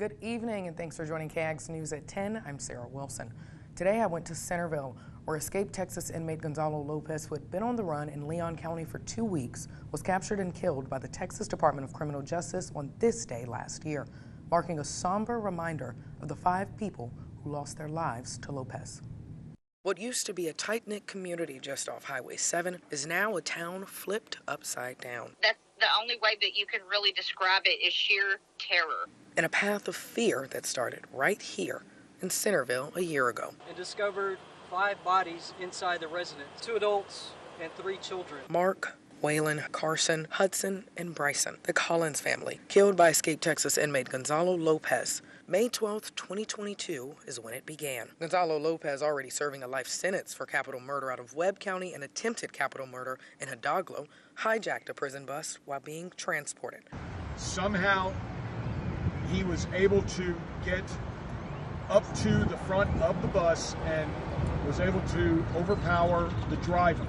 Good evening and thanks for joining KAGS News at 10. I'm Sara Wilson. Today I went to Centerville, where escaped Texas inmate Gonzalo Lopez, who had been on the run in Leon County for 2 weeks, was captured and killed by the Texas Department of Criminal Justice on this day last year, marking a somber reminder of the 5 people who lost their lives to Lopez. What used to be a tight-knit community just off Highway 7 is now a town flipped upside down. That's the only way that you can really describe it, is sheer terror. And a path of fear that started right here in Centerville a year ago. And discovered 5 bodies inside the residence, 2 adults and 3 children. Mark, Waylon, Carson, Hudson, and Bryson, the Collins family, killed by escaped Texas inmate Gonzalo Lopez. May 12, 2022 is when it began. Gonzalo Lopez, already serving a life sentence for capital murder out of Webb County and attempted capital murder in Hidalgo, hijacked a prison bus while being transported. Somehow, he was able to get up to the front of the bus and was able to overpower the driver.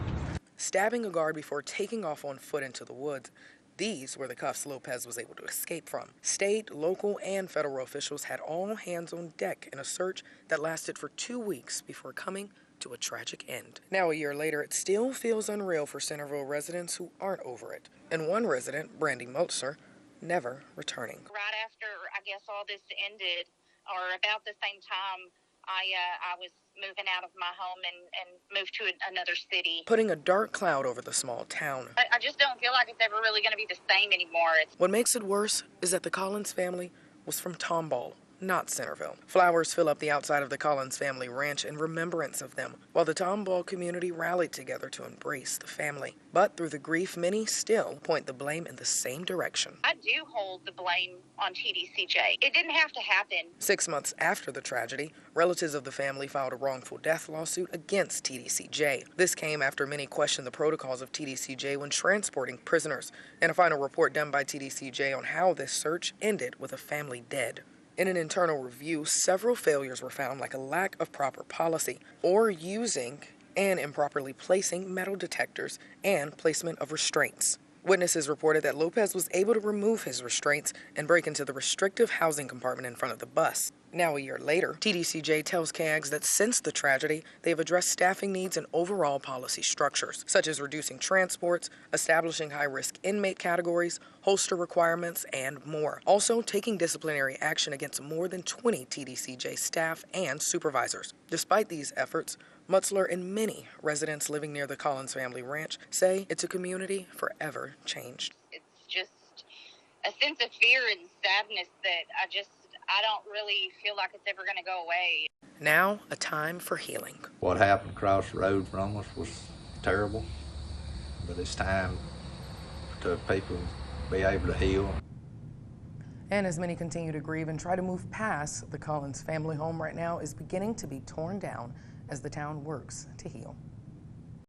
Stabbing a guard before taking off on foot into the woods. These were the cuffs Lopez was able to escape from. State, local, and federal officials had all hands on deck in a search that lasted for 2 weeks before coming to a tragic end. Now, a year later, it still feels unreal for Centerville residents who aren't over it. And one resident, Brandy Meltzer, never returning. Right after, I guess, all this ended, or about the same time, I was moving out of my home and moved to another city. Putting a dark cloud over the small town. I just don't feel like it's ever really going to be the same anymore. What makes it worse is that the Collins family was from Tomball, not Centerville. Flowers fill up the outside of the Collins family ranch in remembrance of them, while the Tomball community rallied together to embrace the family. But through the grief, many still point the blame in the same direction. I do hold the blame on TDCJ. It didn't have to happen. 6 months after the tragedy, relatives of the family filed a wrongful death lawsuit against TDCJ. This came after many questioned the protocols of TDCJ when transporting prisoners, and a final report done by TDCJ on how this search ended with a family dead. In an internal review, several failures were found, like a lack of proper policy or using and improperly placing metal detectors and placement of restraints. Witnesses reported that Lopez was able to remove his restraints and break into the restrictive housing compartment in front of the bus. Now, a year later, TDCJ tells KAGS that since the tragedy, they have addressed staffing needs and overall policy structures, such as reducing transports, establishing high-risk inmate categories, holster requirements, and more. Also, taking disciplinary action against more than 20 TDCJ staff and supervisors. Despite these efforts, Mutzler and many residents living near the Collins family ranch say it's a community forever changed. It's just a sense of fear and sadness that I don't really feel like it's ever going to go away. Now, a time for healing. What happened across the road from us was terrible, but it's time to people be able to heal. And as many continue to grieve and try to move past, the Collins family home right now is beginning to be torn down as the town works to heal.